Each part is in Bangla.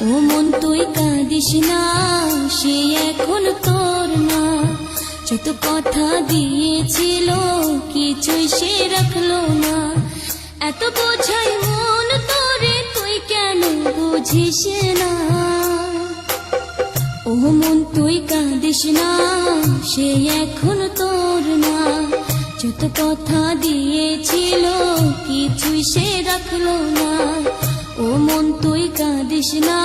ও মন তুই কাঁদিস না, সে এখন তোর না। যত কথা দিয়েছিল কিছুই সে রাখলো না। এত বোঝাই মন তোরে, তুই কেন বুঝিস না? ও মন তুই কাঁদিস না, সে এখন তোর না। যত কথা দিয়েছিল কিছুই সে রাখলো না। ও মন তুই কাঁদিস না,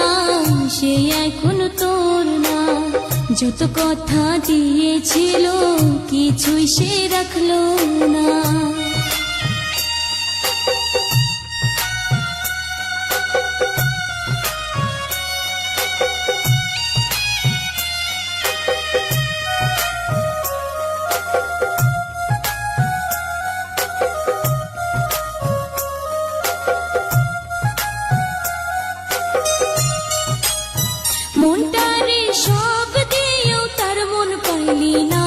সে এখন তোর না। যত কথা দিয়েছিল কিছুই সে রাখলো না। মনটারে সব দিয়েও তার মন পাইলি না।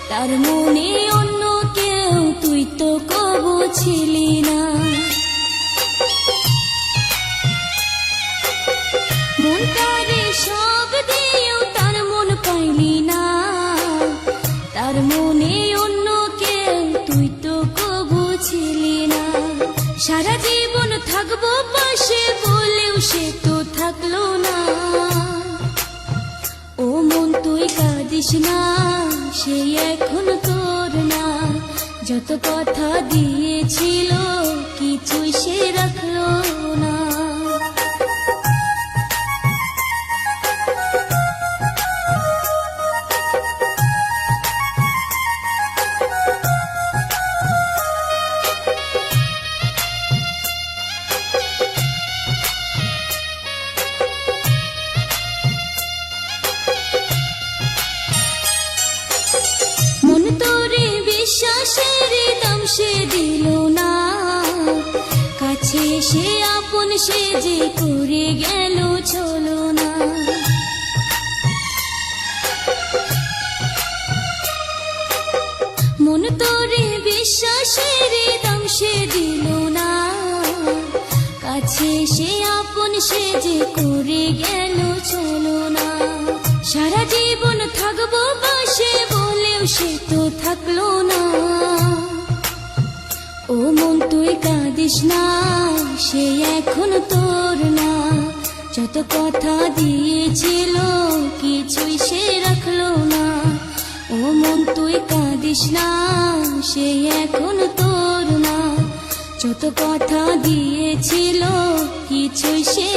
তার মনে অন্য কেউ তুই তো কবু ছিলি না। মনটারে সব দিয়েও তার মন পাইলি না। তার মনে অন্য কেউ তুই তো কবু ছিলি না। সারা জীবন থাকবো পাশে বলেও সে তো থাকলো না। ও মন তুই কাঁদিস না, সে এখন তোর না। যত কথা দিয়েছিল কিছুই সে রাখলো না। মন তোরে বিশ্বাসের দাম সে দিল না। কাছে সে আপন সে যে করে গেল চলো না। মন তোরে বিশ্বাসের দাম সে দিল না। কাছে সে আপন সে যে করে গেল চলো না। সারা জীবন থাকবো পাশে বলেও সে তো থাকলো না। ও মন তুই কাঁদিস না, সে এখন তোর না। যত কথা দিয়েছিল কিছুই সে রাখলো না। ও মন তুই কাঁদিস না, সে এখন তোর না। যত কথা দিয়েছিল কিছুই সে